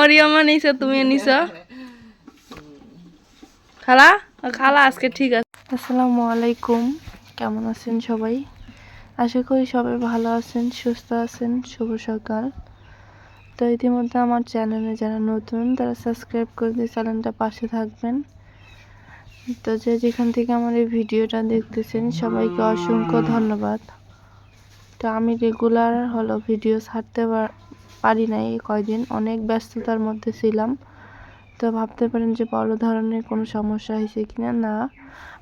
মরিয়মা নিছো, তুমিও নিছো। খালা খালা আজকে ঠিক আছে। আসসালামু আলাইকুম, কেমন আছেন সবাই? আশা করি সবাই ভালো আছেন, সুস্থ আছেন। শুভ সকাল। তো ইতিমধ্যে আমার চ্যানেলে যারা নতুন তারা সাবস্ক্রাইব করে দিয়ে চ্যানেলটা পাশে থাকবেন। তো যে যেখান থেকে আমার এই ভিডিওটা দেখতেছেন সবাইকে অসংখ্য ধন্যবাদ। তো আমি রেগুলার ভিডিও ছাড়তে পারি নাই এই কয়দিন, অনেক ব্যস্ততার মধ্যে ছিলাম। তো ভাবতে পারেন যে বড় ধরনের কোনো সমস্যা হয়েছে কিনা, না,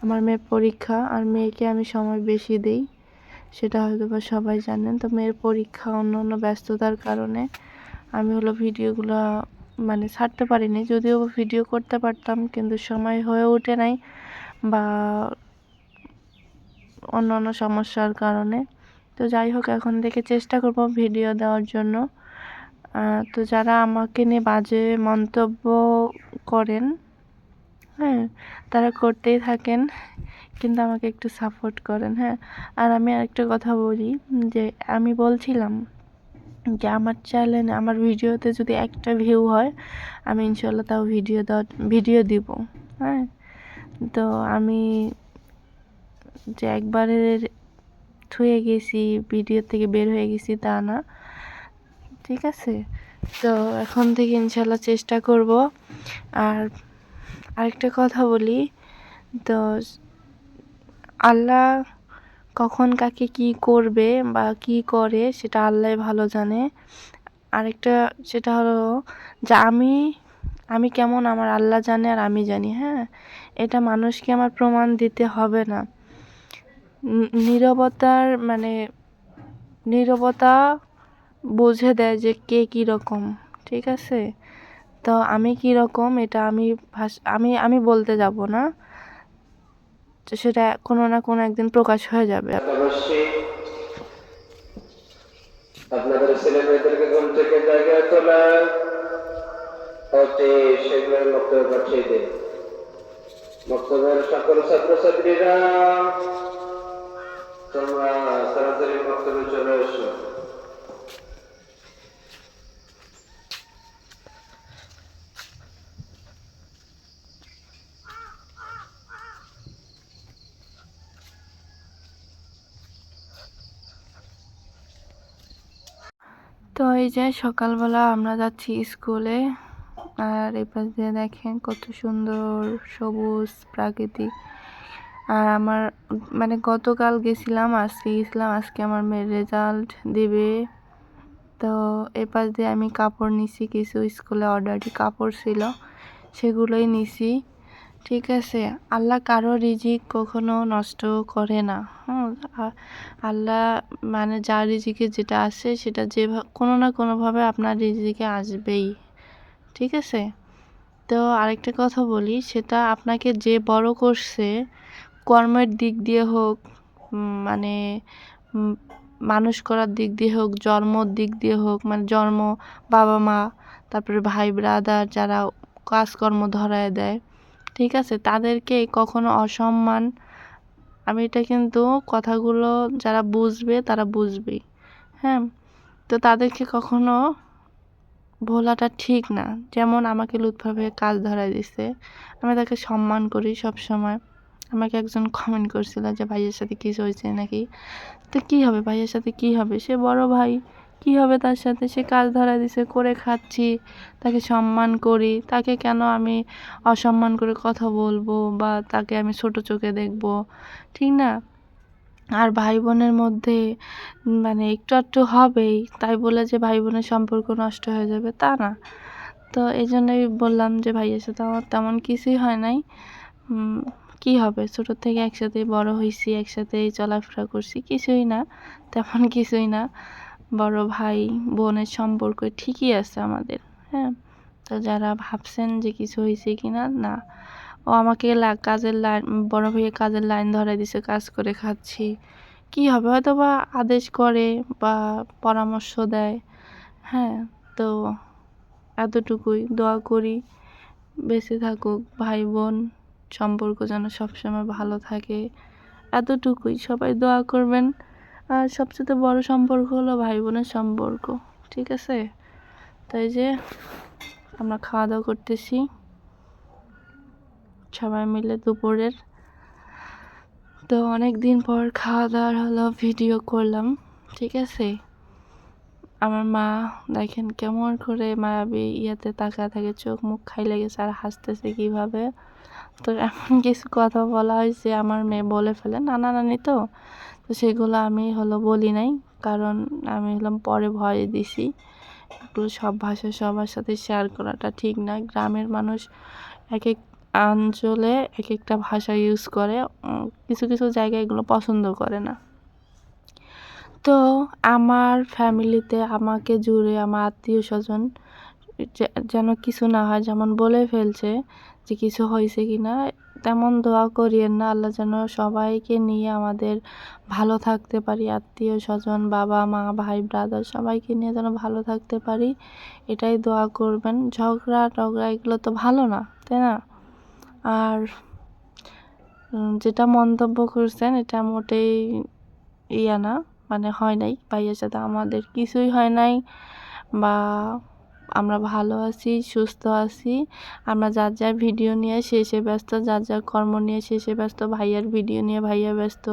আমার মেয়ের পরীক্ষা আর মেয়েকে আমি সময় বেশি দিই, সেটা হয়তো বা সবাই জানেন। তো মেয়ের পরীক্ষা অন্য ব্যস্ততার কারণে আমি ভিডিওগুলো ছাড়তে পারিনি। যদিও ভিডিও করতে পারতাম কিন্তু সময় হয়ে ওঠে নাই বা অন্য সমস্যার কারণে। তো যাই হোক, এখন থেকে চেষ্টা করব ভিডিও দেওয়ার জন্য। তো যারা আমাকে নিয়ে বাজে মন্তব্য করেন, হ্যাঁ, তারা করতেই থাকেন, কিন্তু আমাকে একটু সাপোর্ট করেন। হ্যাঁ, আর আমি আরেকটা কথা বলি, যে আমি বলছিলাম যে আমার চ্যানেলে আমার ভিডিওতে যদি একটা ভিউ হয় আমি ইনশাল্লাহ তাও ভিডিও দিব। হ্যাঁ, তো আমি যে একবারে থুয়ে গেছি, ভিডিও থেকে বের হয়ে গেছি তা না, ঠিক আছে? তো এখন থেকে ইনশাল্লাহ চেষ্টা করব। আর আরেকটা কথা বলি, তো আল্লাহ কখন কাকে কি করবে বা কি করে সেটা আল্লাহ ভালো জানে। আরেকটা সেটা হলো যে আমি কেমন আমার আল্লাহ জানে আর আমি জানি। হ্যাঁ, এটা মানুষকে আমার প্রমাণ দিতে হবে না। নীরবতা বুঝে দেয় যে কে কী রকম, ঠিক আছে? তো আমি কী রকম এটা আমি বলতে যাব না, তো সেটা কোনো না কোনো একদিন প্রকাশ হয়ে যাবে। অবশ্যই আপনাদের ছেলে মেয়েদেরকে ঘুম থেকে জায়গায় তোলা অতি শীঘ্রই বক্তব্য পাঠিয়ে দিন। বক্তব্যের সকল ছাত্রছাত্রীরা তোমরা তাড়াতাড়ি বক্তব্যে চলে এসো। তো এই যে সকালবেলা আমরা যাচ্ছি স্কুলে, আর এই পাশ দিয়ে দেখেন কত সুন্দর সবুজ প্রাকৃতিক। আর আমার গতকাল গেছিলাম, আজকে আমার মেয়ের রেজাল্ট দিবে। তো এই পাশ দিয়ে আমি কাপড় নিছি, কিছু স্কুলে অর্ডারি কাপড় ছিল সেগুলোই নিছি, ঠিক আছে? আল্লাহ কারো রিজিক কখনো নষ্ট করে না। আল্লাহ যার রিজিকে যেটা আসে সেটা কোনো না কোনোভাবে আপনার রিজিকে আসবেই, ঠিক আছে? তো আরেকটা কথা বলি, সেটা আপনাকে যে বড় করছে, কর্মের দিক দিয়ে হোক, মানুষ করার দিক দিয়ে হোক, জন্মর দিক দিয়ে হোক, জন্ম, বাবা মা, তারপরে ভাই ব্রাদার যারা কাজকর্ম ধরায় দেয়, ঠিক আছে, তাদেরকে কখনো অসম্মান, আমি এটা কিন্তু কথাগুলো যারা বুঝবে তারা বুঝবেই। হ্যাঁ, তো তাদেরকে কখনো ভোলাটা ঠিক না। যেমন আমাকে লুৎফাভাবে কাজ ধরায় দিছে, আমি তাকে সম্মান করি সব সময়। আমাকে একজন কমেন্ট করছিল যে ভাইয়ের সাথে কিছু হয়েছে নাকি। তো কী হবে, ভাইয়ের সাথে কী হবে, সে বড় ভাই, কী হবে তার সাথে? সে কাজ ধরা দিছে, করে খাচ্ছি, তাকে সম্মান করি, তাকে কেন আমি অসম্মান করে কথা বলবো বা তাকে আমি ছোট চোখে দেখবো? ঠিক না? আর ভাই বোনের মধ্যে একটু আধটু হবেই, তাই বলে যে ভাই বোনের সম্পর্ক নষ্ট হয়ে যাবে তা না। তো এই জন্যই বললাম যে ভাইয়ের সাথে আমার তেমন কিছুই হয় নাই। কি হবে, ছোটোর থেকে একসাথেই বড় হয়েছি, একসাথেই চলাফেরা করছি, কিছুই না, তেমন কিছুই না। বড় ভাই বোনের সম্পর্ক ঠিকই আছে আমাদের। হ্যাঁ, তো যারা ভাবছেন যে কিছু হয়েছে কি না, না, ও আমাকে কাজের লাইন, বড় ভাইয়ের কাজের লাইন ধরাই দিছে, কাজ করে খাচ্ছি, কি হবে, হয়তো বা আদেশ করে বা পরামর্শ দেয়। হ্যাঁ, তো এতটুকুই, দোয়া করি বেঁচে থাকুক ভাই বোন, সম্পর্ক যেন সবসময় ভালো থাকে, এতটুকুই, সবাই দোয়া করবেন। আর সবচেয়ে বড় সম্পর্ক হলো ভাই বোনের সম্পর্ক, ঠিক আছে? তাই যে আমরা খাওয়া দাওয়া করতেছি সবাই মিলে দুপুরের। তো অনেক দিন পর খাওয়া দাওয়ার হলো ভিডিও করলাম, ঠিক আছে। আমার মা দেখেন কেমন করে মায়াবী ইয়াতে তাকা থাকে, চোখ মুখ খাই লেগেছে আর হাসতেছে কিভাবে। তো এমন কিছু কথা বলা হয়েছে আমার মেয়ে বলে ফেলে, নানা নানি তো তো সেগুলো আমি হলো বলি নাই, কারণ আমি হলাম পরে ভয় দিছি। এগুলো সব ভাষা সবার সাথে শেয়ার করাটা ঠিক না। গ্রামের মানুষ এক এক অঞ্চলে এক একটা ভাষা ইউজ করে, কিছু কিছু জায়গায় এগুলো পছন্দ করে না। তো আমার ফ্যামিলিতে আমাকে জুড়ে আমার আত্মীয় স্বজন যেন কিছু না হয়, যেমন বলে ফেলছে যে কিছু হয়েছে কি না, তেমন দোয়া করিয়েন না। আল্লাহ যেন সবাইকে নিয়ে আমাদের ভালো থাকতে পারি, আত্মীয় স্বজন, বাবা মা ভাই ব্রাদার সবাইকে নিয়ে যেন ভালো থাকতে পারি, এটাই দোয়া করবেন। ঝগড়া টগড়া এগুলো তো ভালো না, তাই না? আর যেটা মন্তব্য করছেন এটা মোটেই ইয়া না, মানে হয় নাই, ভাইয়ের সাথে আমাদের কিছুই হয় নাই, বা আমরা ভালো আছি, সুস্থ আছি। আমরা যার যার ভিডিও নিয়ে শেষে ব্যস্ত, যার যার কর্ম নিয়ে শেষে ব্যস্ত। ভাইয়ার ভিডিও নিয়ে ভাইয়া ব্যস্ত,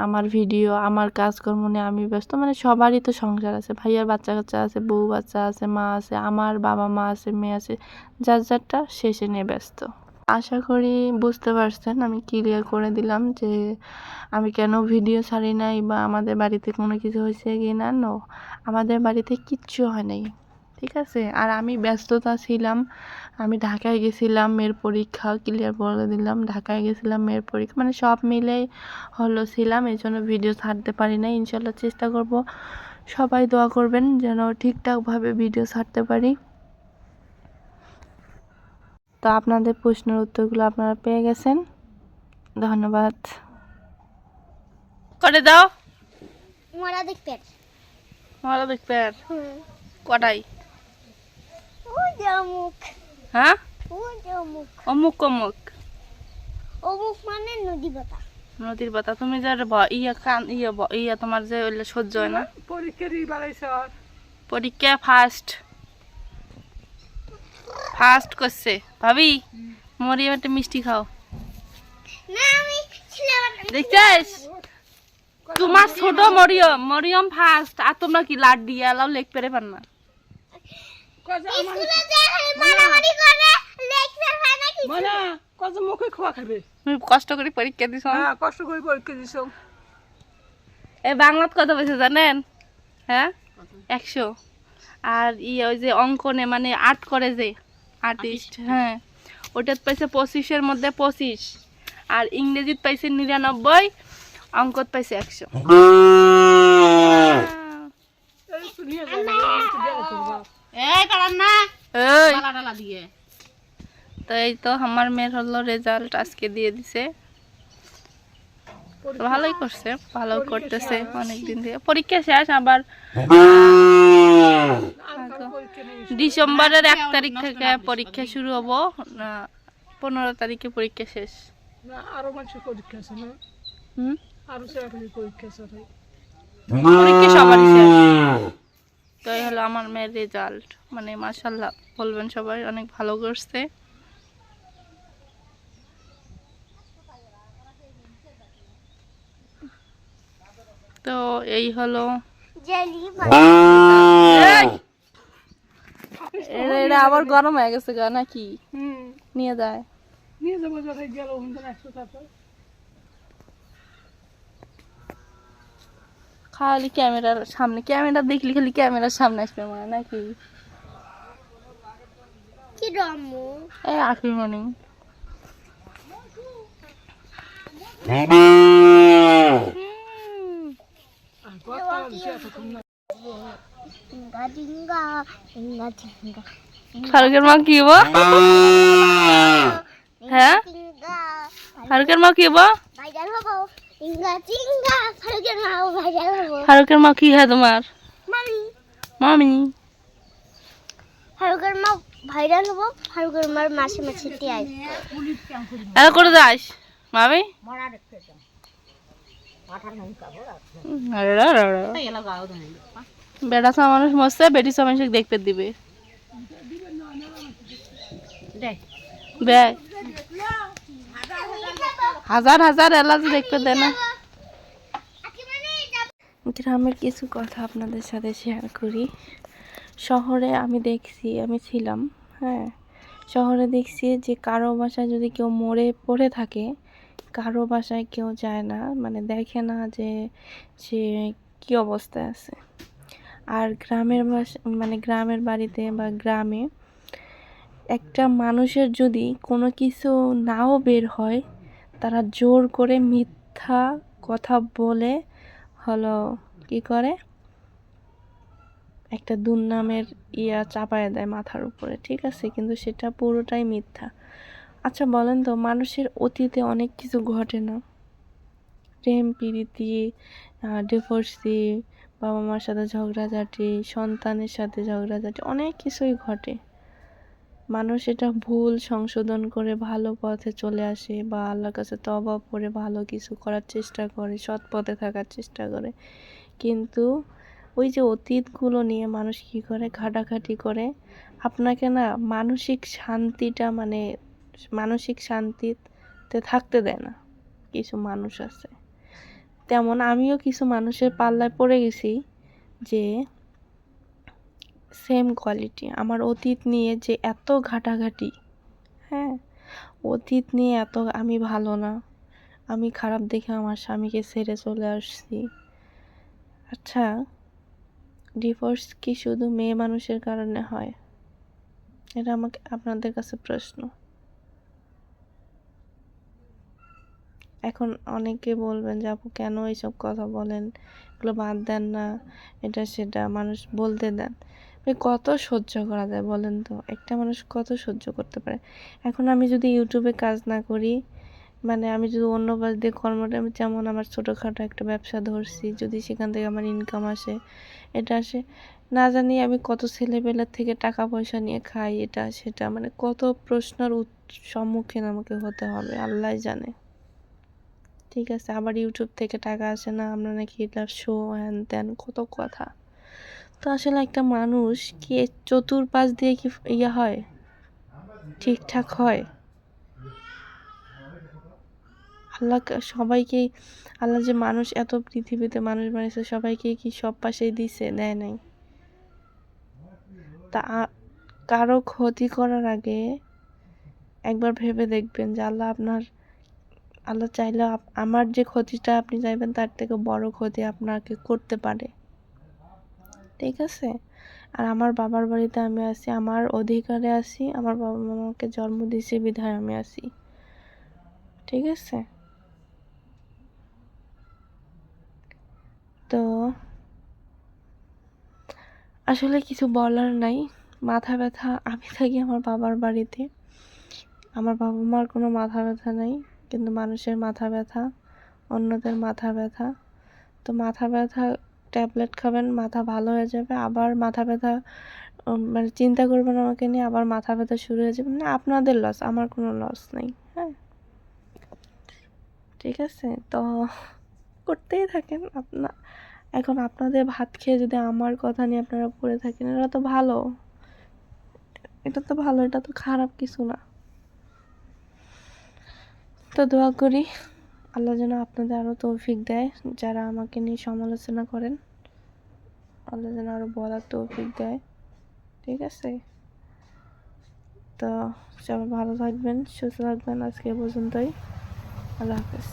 আমার ভিডিও আমার কাজকর্ম নিয়ে আমি ব্যস্ত। মানে সবারই তো সংসার আছে, ভাইয়ার বাচ্চা কাচ্চা আছে, বউ বাচ্চা আছে, মা আছে, আমার বাবা মা আছে, মেয়ে আছে, যার যারটা শেষে নিয়ে ব্যস্ত। আশা করি বুঝতে পারছেন, আমি ক্লিয়ার করে দিলাম যে আমি কেন ভিডিও ছাড়ি নাই বা আমাদের বাড়িতে কোনো কিছু হয়েছে কি না। নো, আমাদের বাড়িতে কিচ্ছু হয় নাই, ঠিক আছে। আর আমি ব্যস্ততা ছিলাম, আমি ঢাকায় গেছিলাম, মেয়ের পরীক্ষা, ক্লিয়ার বলে দিলাম, ঢাকায় গেছিলাম মেয়ের পরীক্ষা, মানে সব মিলেই হলো ছিলাম, এই জন্য ভিডিও ছাড়তে পারি না। ইনশাল্লাহ চেষ্টা করব, সবাই দোয়া করবেন যেন ঠিকঠাকভাবে ভিডিও ছাড়তে পারি। তো আপনাদের প্রশ্নের উত্তরগুলো আপনারা পেয়ে গেছেন, ধন্যবাদ। করে দাও মরা দেখতে ভালো দেখবে আর কটাই ও অমুক হ্যাঁ ও অমুক অমুক অমুক অমুক মানে নদী পাতা। নদীর পাতা। তুমি যার ইয়া কান ইয়া ইয়া তোমার যে ওইগুলো সহ্য হয় না। পরীক্ষা ফার্স্ট ফার্স্ট করছে ভাবি, মরিয়ম একটা মিষ্টি খাও। না আমি ছিলাম দেখছিস তোমার ছোট মরিয়ম, মরিয়ম ফার্স্ট, আর তোমরা কি লাড দিয়ে এলাও লেখ পেরে পান না। স্কুলে যে মারামারি করে লেকচার হয় না কি মানে কত মুখে খোয়া খাবে। তুমি কষ্ট করে পরীক্ষা দিছ, হ্যাঁ কষ্ট করে পরীক্ষা দিছ। এই বাংলাত কত পেয়েছে জানেন? হ্যাঁ 100। আর ওই যে অঙ্কনে মানে আর্ট করে যে আর্টিস্ট, হ্যাঁ ওটাত পাইছে 25-এর মধ্যে 25, আর ইংরেজিত পাইছে 99, অঙ্কত পাইছে 100। এই পারান না এই ডালা দিয়ে। তো এই তো আমার মেয়ের হলো রেজাল্ট আজকে দিয়ে দিছে। ভালোই করছে, ভালো করতেছে অনেকদিন থেকে। পরীক্ষা শেষ, আবার ডিসেম্বরের 1 তারিখ থেকে পরীক্ষা শুরু হবো, 15 তারিখে পরীক্ষা শেষ। না আরো মানুষের পরীক্ষা আছে না, হুম, আরো ছেলেপেলের পরীক্ষা আছে। পরীক্ষা সবারই শেষ। তো এই হলো আমার মেয়ের রেজাল্ট, মানে মাশাআল্লাহ বলবেন সবাই, অনেক ভালো করছে। তো এই হলো জেলি এটা আবার গরম হয়ে গেছে গা নাকি, নিয়ে যায় নিয়ে যাবো যাতে গেল 100 টাকা। খালি ক্যামেরার সামনে, ক্যামেরা দেখলি খালি ক্যামেরার সামনে আসবে মনে হয় নাকি। কি রামু এই আখি মনি ডিঙ্গা ডিঙ্গা ডিঙ্গা ডিঙ্গা ফারুকের মা কি হবো? হ্যাঁ ডিঙ্গা ফারুকের মা কি হবো? ভাইরাল হবো। ডিঙ্গা ডিঙ্গা ফারুকের মা ভাইরাল হবো। ফারুকের মা কি হয় তোমার? মামি মামি। ফারুকের মা ভাইরাল হবো। ফারুকের মার মাসে মাসে টিআই এরা করে যাস মামি? বেটা সা মানুষ মরছে, বেটি সা মানুষ দেখতে দিবে। দেয় হাজার হাজার এলাচ দেখতে দেয় না। গ্রামের কিছু কথা আপনাদের সাথে শেয়ার করি। শহরে আমি দেখছি, আমি ছিলাম, হ্যাঁ, শহরে দেখছি যে কারো বাসায় যদি কেউ মরে পড়ে থাকে, কারো বাসায় কেউ যায় না, মানে দেখে না যে সে কি অবস্থায় আছে। আর গ্রামের মানে গ্রামের বাড়িতে বা গ্রামে একটা মানুষের যদি কোনো কিছু নাও বের হয়, তারা জোর করে মিথ্যা কথা বলে হলো কি করে, একটা দুর্নামের চাপায় দেয় মাথার উপরে, ঠিক আছে, কিন্তু সেটা পুরোটাই মিথ্যা। আচ্ছা বলেন তো, মানুষের অতীতে অনেক কিছু ঘটে না? প্রেম প্রীতি, ডিভোর্সি, বাবা মার সাথে ঝগড়াঝাটি, সন্তানের সাথে ঝগড়াঝাটি, অনেক কিছুই ঘটে। মানুষ এটা ভুল সংশোধন করে ভালো পথে চলে আসে বা আল্লাহর কাছে তওবা করে ভালো কিছু করার চেষ্টা করে, সৎ পথে থাকার চেষ্টা করে। কিন্তু ওই যে অতীতগুলো নিয়ে মানুষ কী করে, ঘাটাঘাটি করে। আপনাকে না মানসিক শান্তিটা, মানে মানসিক শান্তিতে থাকতে দেয় না। কিছু মানুষ আছে তেমন, আমিও কিছু মানুষের পাল্লায় পড়ে গেছি যে সেম কোয়ালিটি। আমার অতীত নিয়ে যে এত ঘাটাঘাটি, হ্যাঁ, অতীত নিয়ে এত আমি ভালো না, আমি খারাপ দেখে আমার স্বামীকে ছেড়ে চলে আসছি। আচ্ছা, ডিভোর্স কি শুধু মেয়ে মানুষের কারণে হয়? এটা আমাকে আপনাদের কাছে প্রশ্ন। এখন অনেকে বলবেন যে আপু কেন এইসব কথা বলেন, এগুলো বাদ দেন না, এটা সেটা মানুষ বলতে দেন। কত সহ্য করা যায় বলেন তো, একটা মানুষ কত সহ্য করতে পারে? এখন আমি যদি ইউটিউবে কাজ না করি, মানে আমি যদি অন্য কাজ দিয়ে কর্মটা, যেমন আমার ছোটোখাটো একটা ব্যবসা ধরছি, যদি সেখান থেকে আমার ইনকাম আসে, এটা আসে, না জানি আমি কত ছেলেবেলার থেকে টাকা পয়সা নিয়ে খাই, এটা সেটা, মানে কত প্রশ্নের সম্মুখীন আমাকে হতে হবে আল্লাহ জানে, ঠিক আছে। আবার ইউটিউব থেকে টাকা আসে না, আমরা নাকি এটা শো হ্যান ত্যান, কত কথা। তো আসলে একটা মানুষ কি চতুর্পাশ দিয়ে কি হয়, ঠিকঠাক হয়? আল্লাহ সবাইকেই, আল্লাহ যে মানুষ এত পৃথিবীতে মানুষ বানিয়েছে, সবাইকে কি সব পাশেই দিছে? দেয় নাই। তা কারো ক্ষতি করার আগে একবার ভেবে দেখবেন যে আল্লাহ চাইলে আমার যে ক্ষতিটা আপনি চাইবেন তার থেকে বড় ক্ষতি আপনাকে করতে পারে, ঠিক আছে। আর আমার বাবার বাড়িতে আমি আছি, আমার অধিকারে আছি, আমার বাবা মা আমাকে জন্ম দিয়েছে বিধায় আমি আছি, ঠিক আছে। তো আসলে কিছু বলার নাই, মাথা ব্যথা। আমি থাকি আমার বাবার বাড়িতে, আমার বাবা মার কোনো মাথা ব্যথা নাই, কিন্তু মানুষের মাথা ব্যথা, অন্যদের মাথা ব্যথা। তো মাথা ব্যথা ট্যাবলেট খাবেন, মাথা ভালো হয়ে যাবে। আবার মাথা ব্যথা, মানে চিন্তা করবেন আমাকে নিয়ে, আবার মাথা ব্যথা শুরু হয়ে যাবে, মানে আপনাদের লস, আমার কোনো লস নেই, হ্যাঁ, ঠিক আছে। তো করতেই থাকেন এখন আপনাদের ভাত খেয়ে যদি আমার কথা নিয়ে আপনারা পড়ে থাকেন, এটা তো ভালো, এটা তো ভালো, এটা তো খারাপ কিছু না। তো দোয়া করি আল্লাহ যেন আপনাদের আরও তৌফিক দেয়, যারা আমাকে নিয়ে সমালোচনা করেন, আল্লাহ যেন আরও বলার তৌফিক দেয়, ঠিক আছে। তো সবাই ভালো থাকবেন, সুস্থ থাকবেন, আজকে এ পর্যন্তই, আল্লাহ হাফেজ।